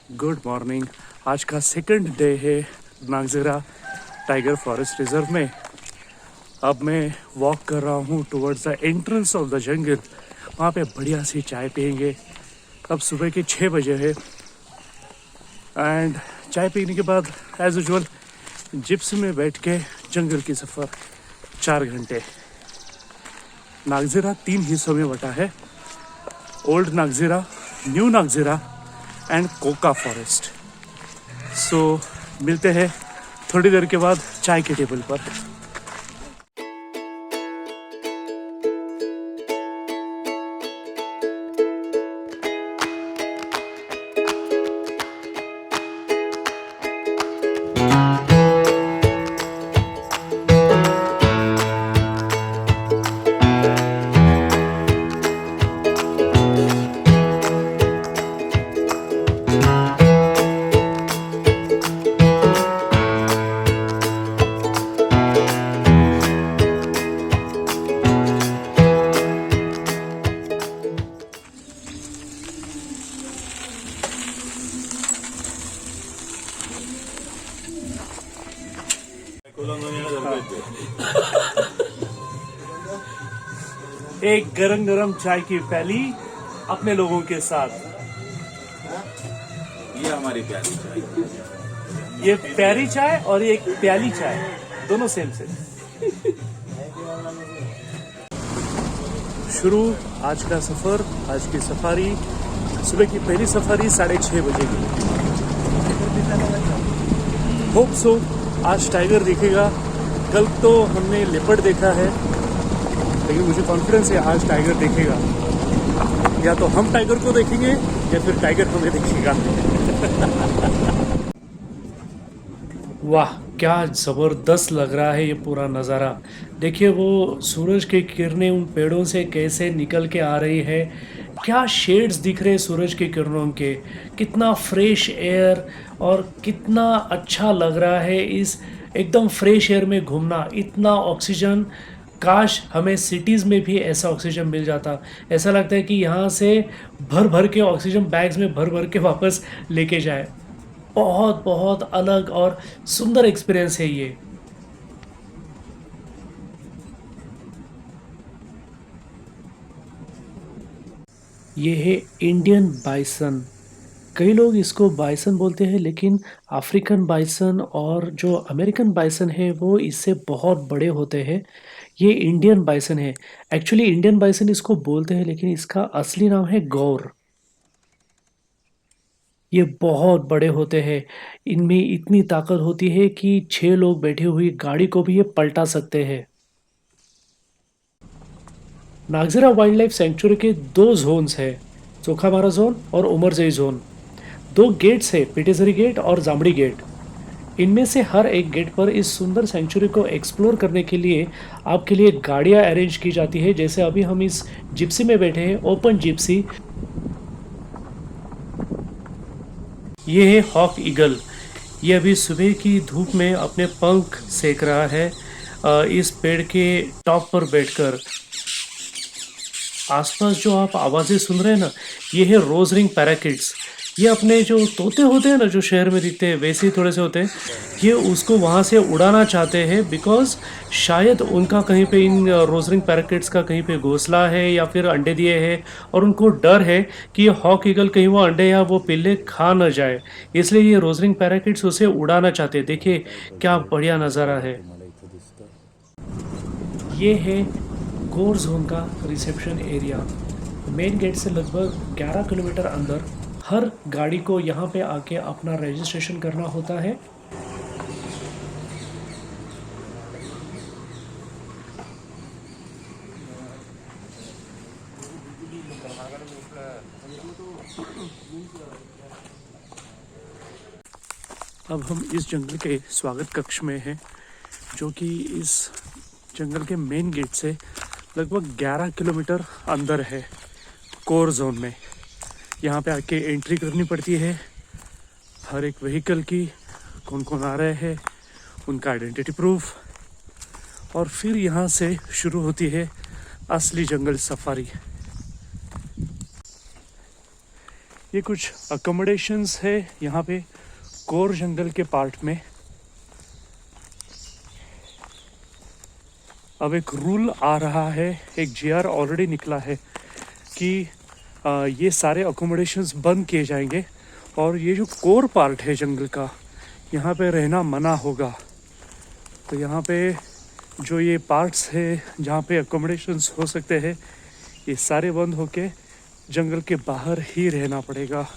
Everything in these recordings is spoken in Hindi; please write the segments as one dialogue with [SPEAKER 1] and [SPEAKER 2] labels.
[SPEAKER 1] Good morning. आज का सेकंड डे है नागज़रा टाइगर फॉरेस्ट रिजर्व में। अब मैं वॉक कर रहा हूँ towards the entrance of the jungle. वहाँ पे बढ़िया सी चाय पियेंगे। अब सुबह के 6 बजे है एंड चाय पीने के बाद एज यूजुअल जिप्सी में बैठ के जंगल की सफ़र 4 घंटे। नागज़रा 3 हिस्सों में बटा है, old Nagzira, new Nagzira and Koka forest. So मिलते हैं थोड़ी देर के बाद चाय के टेबल पर। एक गरम गरम चाय की प्याली अपने लोगों के साथ।
[SPEAKER 2] ये हमारी प्यारी चाय।
[SPEAKER 1] ये प्यारी चाय और ये एक प्याली चाय, दोनों सेम सेम। शुरू आज का सफर, आज की सफारी। सुबह की पहली सफारी 6:30 बजे की। होप सो आज टाइगर दिखेगा। कल तो हमने लेपर्ड देखा है, लेकिन मुझे कॉन्फिडेंस है आज टाइगर दिखेगा। या तो हम टाइगर को देखेंगे या फिर टाइगर हमें देखेगा। वाह, क्या ज़बरदस्त लग रहा है ये पूरा नज़ारा। देखिए वो सूरज की किरणें उन पेड़ों से कैसे निकल के आ रही है। क्या शेड्स दिख रहे हैं सूरज की किरणों के। कितना फ्रेश एयर और कितना अच्छा लग रहा है इस एकदम फ्रेश एयर में घूमना। इतना ऑक्सीजन, काश हमें सिटीज़ में भी ऐसा ऑक्सीजन मिल जाता। ऐसा लगता है कि यहाँ से भर भर के ऑक्सीजन बैग्स में भर भर के वापस लेके जाए। बहुत बहुत अलग और सुंदर एक्सपीरियंस है ये। ये है इंडियन बाइसन। कई लोग इसको बाइसन बोलते हैं, लेकिन अफ्रीकन बाइसन और जो अमेरिकन बाइसन है वो इससे बहुत बड़े होते हैं। ये इंडियन बाइसन है। एक्चुअली इंडियन बाइसन इसको बोलते हैं, लेकिन इसका असली नाम है गौर। ये बहुत बड़े होते हैं। इनमें इतनी ताकत होती है कि 6 लोग बैठे हुई गाड़ी को भी ये पलटा सकते हैं। नागज़रा वाइल्ड लाइफ सेंचुरी के 2 जोन्स हैं, चोखामारा जोन और उमरजई जोन। 2 गेट्स है, पिटेसरी गेट और जामड़ी गेट। इनमें से हर एक गेट पर इस सुंदर सेंचुरी को एक्सप्लोर करने के लिए आपके लिए गाड़ियां अरेंज की जाती है। जैसे अभी हम इस जिप्सी में बैठे हैं, ओपन जिप्सी। ये है हॉक ईगल। ये अभी सुबह की धूप में अपने पंख सेक रहा है इस पेड़ के टॉप पर बैठकर। आसपास जो आप आवाज़ें सुन रहे हैं ना, ये है रोज रिंग पैराकिट्स। ये अपने जो तोते होते हैं ना, जो शहर में दिखते हैं वैसे ही थोड़े से होते हैं। ये उसको वहाँ से उड़ाना चाहते हैं, बिकॉज शायद उनका कहीं पे इन रोज रिंग पैराकिट्स का कहीं पे घोंसला है या फिर अंडे दिए हैं, और उनको डर है कि ये हॉक ईगल कहीं वो अंडे या वो पिल्ले खा न जाए। इसलिए ये रोज रिंग पैराकिट्स उसे उड़ाना चाहते हैं। देखिए क्या बढ़िया नज़ारा है। ये है कोर जोन का रिसेप्शन एरिया। मेन गेट से लगभग 11 किलोमीटर अंदर हर गाड़ी को यहाँ पे आके अपना रजिस्ट्रेशन करना होता है। अब हम इस जंगल के स्वागत कक्ष में हैं, जो कि इस जंगल के मेन गेट से लगभग 11 किलोमीटर अंदर है, कोर जोन में। यहाँ पे आके एंट्री करनी पड़ती है हर एक व्हीकल की, कौन कौन आ रहे हैं, उनका आइडेंटिटी प्रूफ, और फिर यहाँ से शुरू होती है असली जंगल सफारी। ये कुछ अकोमोडेशंस है यहाँ पे कोर जंगल के पार्ट में। अब एक रूल आ रहा है, एक जीआर ऑलरेडी निकला है कि ये सारे अकोमोडेशंस बंद किए जाएंगे और ये जो कोर पार्ट है जंगल का, यहाँ पे रहना मना होगा। तो यहाँ पे जो ये पार्ट्स है जहाँ पे अकोमोडेशंस हो सकते हैं, ये सारे बंद होके जंगल के बाहर ही रहना पड़ेगा।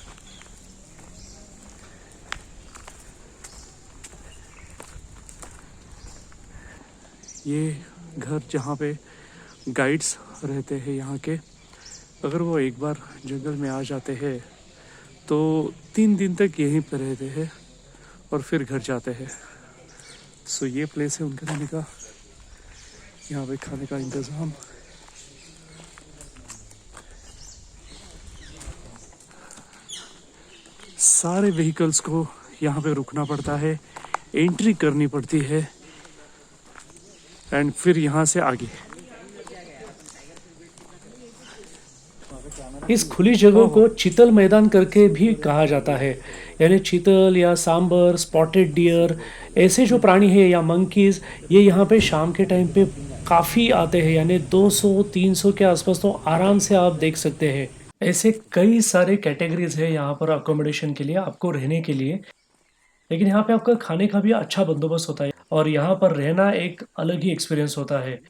[SPEAKER 1] ये घर जहाँ पे गाइड्स रहते हैं यहाँ के, अगर वो एक बार जंगल में आ जाते हैं तो 3 दिन तक यहीं पर रहते हैं और फिर घर जाते हैं। सो ये प्लेस है उनका रहने का, यहाँ पे खाने का इंतज़ाम। सारे व्हीकल्स को यहाँ पे रुकना पड़ता है, एंट्री करनी पड़ती है एंड फिर यहाँ से आगे। इस खुली जगह को चीतल मैदान करके भी कहा जाता है, यानी चीतल या सांबर, स्पॉटेड डियर, ऐसे जो प्राणी है या मंकीज, ये यहाँ पे शाम के टाइम पे काफ़ी आते हैं, यानी 200-300 के आसपास तो आराम से आप देख सकते हैं। ऐसे कई सारे कैटेगरीज है यहाँ पर अकोमोडेशन के लिए, आपको रहने के लिए। लेकिन यहाँ पे आपका खाने का भी अच्छा बंदोबस्त होता है और यहाँ पर रहना एक अलग ही एक्सपीरियंस होता है।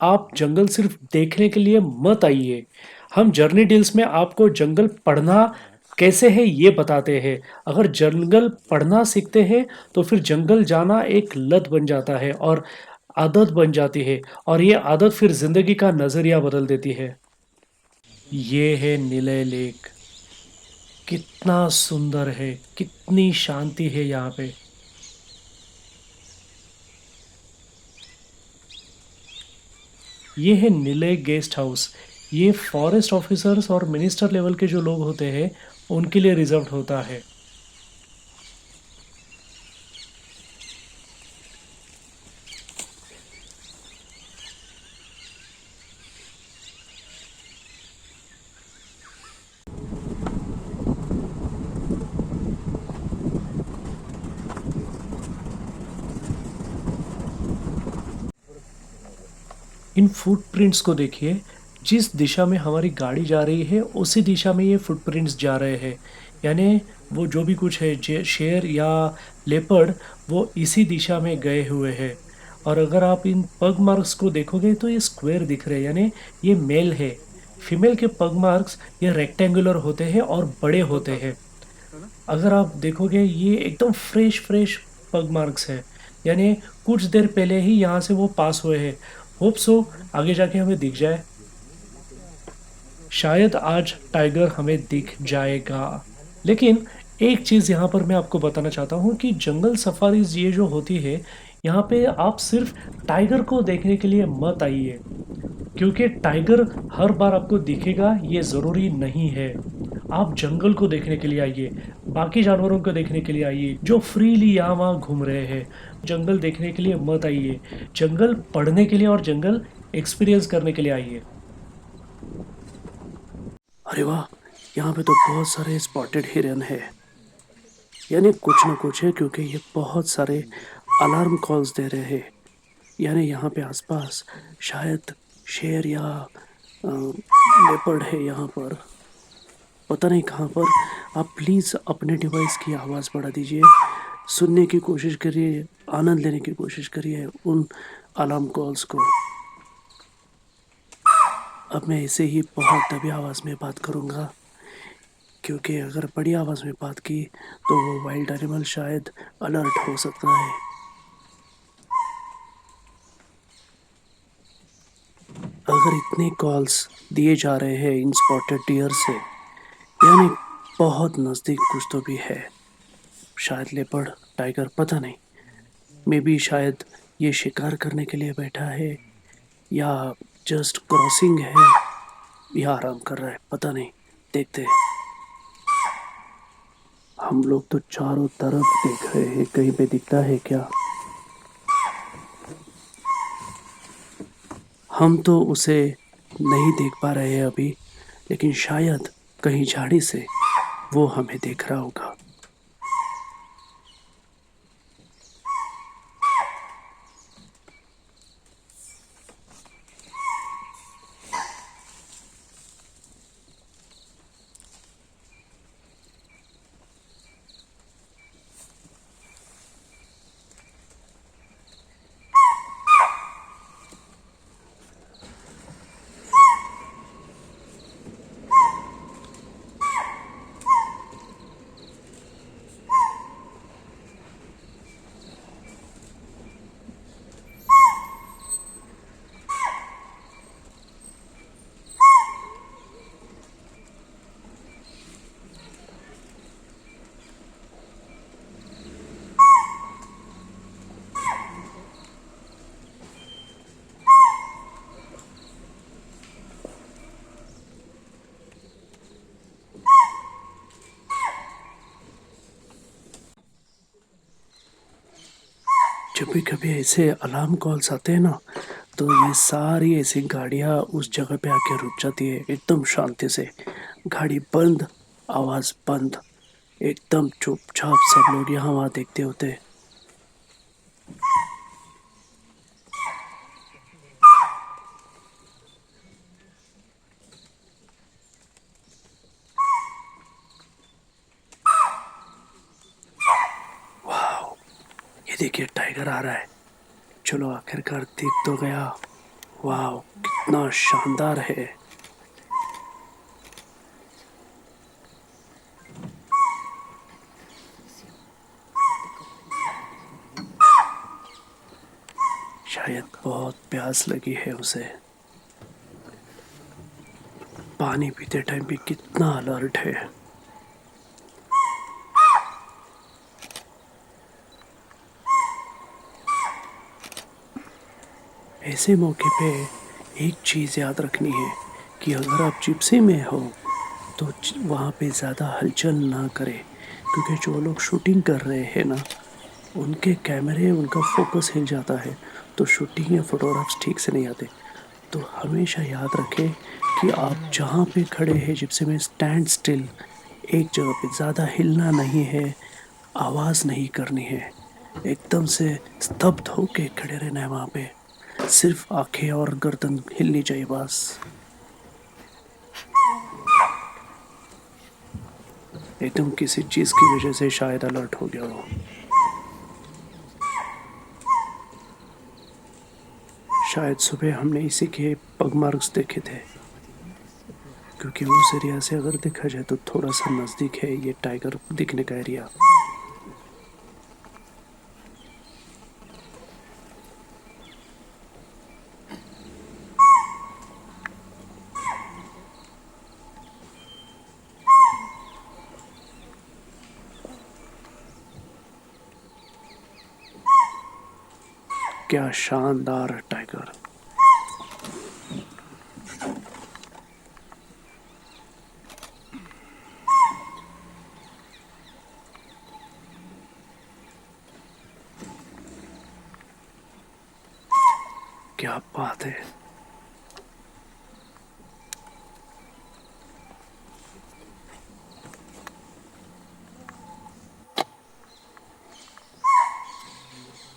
[SPEAKER 1] आप जंगल सिर्फ देखने के लिए मत आइए। हम जर्नी डील्स में आपको जंगल पढ़ना कैसे है ये बताते हैं। अगर जंगल पढ़ना सीखते हैं तो फिर जंगल जाना एक लत बन जाता है और आदत बन जाती है, और ये आदत फिर जिंदगी का नजरिया बदल देती है। ये है नीले लेक। कितना सुंदर है, कितनी शांति है यहाँ पे। ये है नीले गेस्ट हाउस। ये फॉरेस्ट ऑफिसर्स और मिनिस्टर लेवल के जो लोग होते हैं उनके लिए रिजर्व होता है। इन फुटप्रिंट्स को देखिए, जिस दिशा में हमारी गाड़ी जा रही है उसी दिशा में ये फुटप्रिंट्स जा रहे हैं। यानी वो जो भी कुछ है, शेर या लेपर्ड, वो इसी दिशा में गए हुए हैं। और अगर आप इन पग मार्क्स को देखोगे तो ये स्क्वायर दिख रहे हैं, यानी ये मेल है। फीमेल के पग मार्क्स ये रेक्टेंगुलर होते हैं और बड़े होते हैं। अगर आप देखोगे ये एकदम फ्रेश फ्रेश पग मार्क्स है, यानी कुछ देर पहले ही यहाँ से वो पास हुए हैं। होप सो आगे जाके हमें दिख जाए। शायद आज टाइगर हमें दिख जाएगा। लेकिन एक चीज़ यहाँ पर मैं आपको बताना चाहता हूँ कि जंगल सफारीज ये जो होती है, यहाँ पे आप सिर्फ टाइगर को देखने के लिए मत आइए, क्योंकि टाइगर हर बार आपको दिखेगा ये ज़रूरी नहीं है। आप जंगल को देखने के लिए आइए, बाकी जानवरों को देखने के लिए आइए जो फ्रीली यहाँ वहाँ घूम रहे हैं। जंगल देखने के लिए मत आइए, जंगल पढ़ने के लिए और जंगल एक्सपीरियंस करने के लिए आइए। अरे वाह, यहाँ पे तो बहुत सारे स्पॉटेड हिरन है, यानी कुछ ना कुछ है, क्योंकि ये बहुत सारे अलार्म कॉल्स दे रहे हैं। यानी यहाँ पे आसपास शायद शेर या लेपर्ड है यहाँ पर, पता नहीं कहाँ पर। आप प्लीज़ अपने डिवाइस की आवाज़ बढ़ा दीजिए, सुनने की कोशिश करिए, आनंद लेने की कोशिश करिए उन अलार्म कॉल्स को। अब मैं इसे ही बहुत दबी आवाज़ में बात करूँगा, क्योंकि अगर बड़ी आवाज़ में बात की तो वो वाइल्ड एनिमल शायद अलर्ट हो सकता है। अगर इतने कॉल्स दिए जा रहे हैं इन स्पॉटेड डियर से, यानी बहुत नज़दीक कुछ तो भी है। शायद लेपर्ड, टाइगर, पता नहीं। मे बी शायद ये शिकार करने के लिए बैठा है या जस्ट क्रॉसिंग है या आराम कर रहा है, पता नहीं। देखते हैं। हम लोग तो चारों तरफ देख रहे हैं, कहीं पे दिखता है क्या? हम तो उसे नहीं देख पा रहे हैं अभी, लेकिन शायद कहीं झाड़ी से वो हमें देख रहा होगा। जब भी कभी ऐसे अलार्म कॉल्स आते हैं ना, तो ये सारी ऐसी गाड़ियाँ उस जगह पे आके रुक जाती है एकदम शांति से। गाड़ी बंद, आवाज़ बंद, एकदम चुपचाप सब लोग यहाँ वहाँ देखते होते हैं। वाह, ये देखिए टाइगर आ रहा है। चलो आखिरकार दिख तो गया। वाह, कितना शानदार है। शायद बहुत प्यास लगी है उसे। पानी पीते टाइम भी कितना अलर्ट है। ऐसे मौके पे एक चीज़ याद रखनी है कि अगर आप जिप्सी में हो तो वहाँ पे ज़्यादा हलचल ना करें, क्योंकि जो लोग शूटिंग कर रहे हैं ना, उनके कैमरे, उनका फोकस हिल जाता है, तो शूटिंग या फोटोग्राफ्स ठीक से नहीं आते। तो हमेशा याद रखें कि आप जहाँ पे खड़े हैं जिप्सी में, स्टैंड स्टिल, एक जगह पे, ज़्यादा हिलना नहीं है, आवाज़ नहीं करनी है, एकदम से स्तब्ध होके खड़े रहना है वहाँ पे। सिर्फ आंखें और गर्दन हिलनी चाहिए बस। एकदम किसी चीज़ की वजह से शायद अलर्ट हो गया हो। शायद सुबह हमने इसी के पग मार्क्स देखे थे, क्योंकि उस एरिया से अगर देखा जाए तो थोड़ा सा नज़दीक है ये टाइगर दिखने का एरिया। क्या शानदार टाइगर। क्या बात है।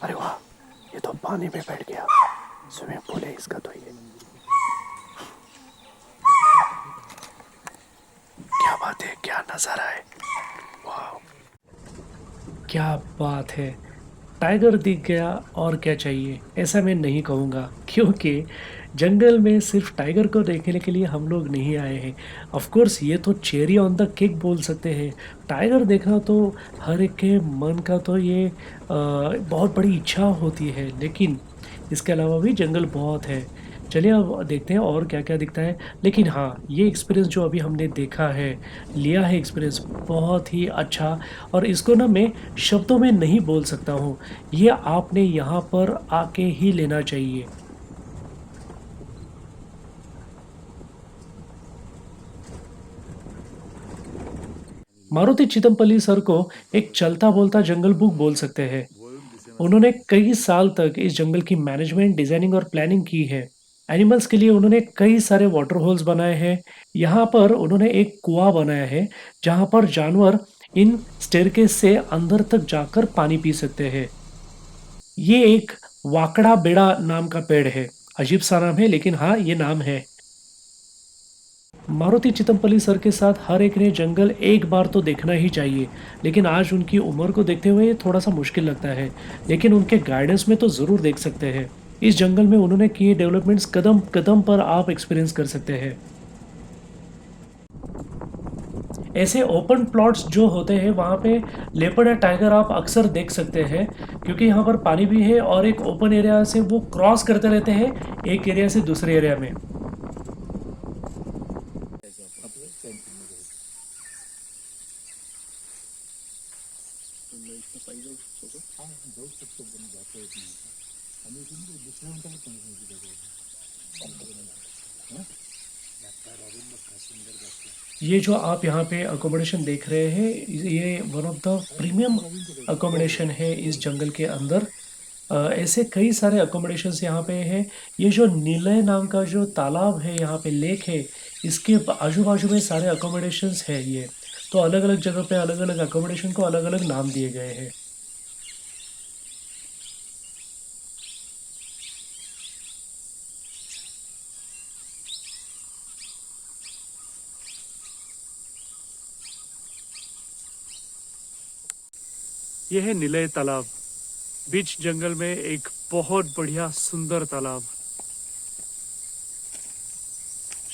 [SPEAKER 1] अरे वाह, ये तो पानी में बैठ गया। स्विमिंग पूल है इसका तो ये। क्या बात है, क्या नज़ारा है। वाह, क्या बात है। टाइगर दिख गया और क्या चाहिए, ऐसा मैं नहीं कहूँगा, क्योंकि जंगल में सिर्फ टाइगर को देखने के लिए हम लोग नहीं आए हैं। ऑफ कोर्स ये तो चेरी ऑन द केक बोल सकते हैं। टाइगर देखना तो हर एक के मन का तो ये बहुत बड़ी इच्छा होती है, लेकिन इसके अलावा भी जंगल बहुत है। चलिए अब देखते हैं और क्या-क्या दिखता है। लेकिन हाँ, ये एक्सपीरियंस जो अभी हमने देखा है, लिया है एक्सपीरियंस, बहुत ही अच्छा, और इसको ना मैं शब्दों में नहीं बोल सकता हूँ। ये आपने यहाँ पर आके ही लेना चाहिए। मारुति चितमपल्ली सर को एक चलता-बोलता जंगल बुक बोल सकते हैं। उन्होंने कई साल तक इस जंगल की मैनेजमेंट, डिज़ाइनिंग और प्लानिंग की है। एनिमल्स के लिए उन्होंने कई सारे वाटर होल्स बनाए हैं। यहाँ पर उन्होंने एक कुआँ बनाया है, जहाँ पर जानवर इन स्टेयरकेस से अंदर तक जाकर पानी पी सकते हैं। ये एक वाकड़ा बेड़ा नाम का पेड़ है। अजीब सा नाम है, लेकिन हाँ, ये नाम है। मारुति चितमपल्ली सर के साथ हर एक ने जंगल एक बार तो देखना ही चाहिए, लेकिन आज उनकी उम्र को देखते हुए ये थोड़ा-सा मुश्किल लगता है, लेकिन उनके गाइडेंस में तो ज़रूर देख सकते हैं। इस जंगल में उन्होंने किए डेवलपमेंट्स कदम-कदम पर आप एक्सपीरियंस कर सकते हैं। ऐसे ओपन प्लॉट्स जो होते हैं, वहाँ पे लेपर्ड या टाइगर आप अक्सर देख सकते हैं, क्योंकि यहाँ पर पानी भी है और एक ओपन एरिया से वो क्रॉस करते रहते हैं, एक एरिया से दूसरे एरिया में। ये जो आप यहाँ पे अकोमोडेशन देख रहे हैं, ये one of the premium accommodation है इस जंगल के अंदर। ऐसे कई सारे अकोमोडेशंस यहाँ पे हैं। ये जो नीलय नाम का जो तालाब है, यहाँ पे लेक है, इसके आजू-बाजू में सारे अकोमोडेशंस है ये। तो अलग-अलग जगह पे अलग-अलग अकोमोडेशन को अलग-अलग नाम दिए गए हैं। ये है नीलय तालाब, बीच जंगल में एक बहुत बढ़िया सुंदर तालाब।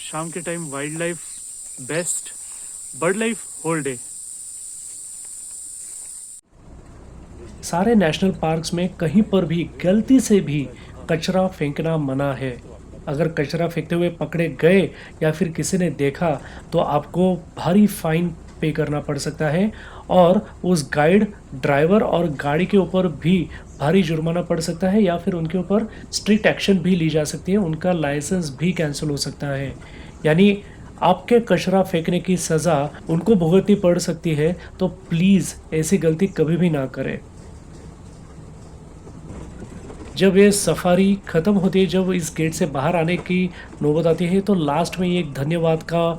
[SPEAKER 1] शाम के time wildlife best, bird life whole day. सारे नेशनल पार्क्स में कहीं पर भी गलती से भी कचरा फेंकना मना है। अगर कचरा फेंकते हुए पकड़े गए या फिर किसी ने देखा, तो आपको भारी फाइन पे करना पड़ सकता है और उस गाइड, ड्राइवर और गाड़ी के ऊपर भी भारी जुर्माना पड़ सकता है, या फिर उनके ऊपर स्ट्रिक्ट एक्शन भी ली जा सकती है, उनका लाइसेंस भी कैंसिल हो सकता है। यानी आपके कचरा फेंकने की सज़ा उनको भुगतनी पड़ सकती है, तो प्लीज़ ऐसी गलती कभी भी ना करें। जब ये सफारी ख़त्म होती है, जब इस गेट से बाहर आने की नौबत आती है, तो लास्ट में ये एक धन्यवाद का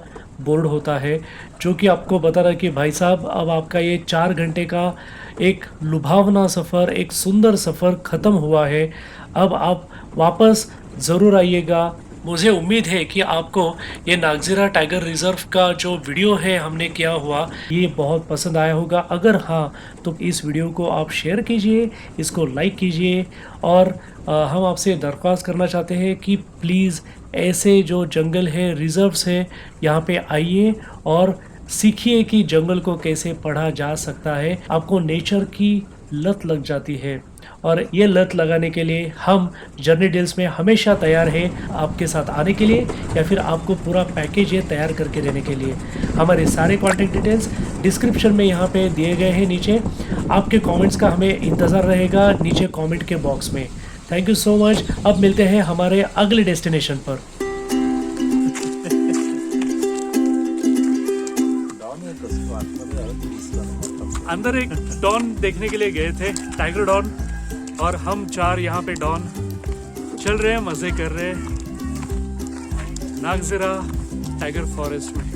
[SPEAKER 1] बोर्ड होता है, जो कि आपको बता रहा है कि भाई साहब, अब आपका ये 4 घंटे का एक लुभावना सफ़र, एक सुंदर सफ़र ख़त्म हुआ है। अब आप वापस ज़रूर आइएगा। मुझे उम्मीद है कि आपको ये नागज़ीरा टाइगर रिज़र्व का जो वीडियो है हमने किया हुआ, ये बहुत पसंद आया होगा। अगर हाँ, तो इस वीडियो को आप शेयर कीजिए, इसको लाइक कीजिए और हम आपसे दरख्वास्त करना चाहते हैं कि प्लीज़ ऐसे जो जंगल है, रिज़र्व्स है, यहाँ पे आइए और सीखिए कि जंगल को कैसे पढ़ा जा सकता है। आपको नेचर की लत लग जाती है और ये लत लगाने के लिए हम जर्नी डील्स में हमेशा तैयार हैं आपके साथ आने के लिए, या फिर आपको पूरा पैकेज ये तैयार करके देने के लिए। हमारे सारे कॉन्टैक्ट डिटेल्स डिस्क्रिप्शन में यहाँ पे दिए गए हैं नीचे। आपके कमेंट्स का हमें इंतज़ार रहेगा नीचे कमेंट के बॉक्स में। Thank you so much. अब मिलते हैं हमारे अगले डेस्टिनेशन पर। अंदर एक डॉन देखने के लिए गए थे, टाइगर डॉन, और हम 4 यहाँ पे डॉन चल रहे हैं, मज़े कर रहे हैं नागज़ीरा टाइगर फॉरेस्ट में।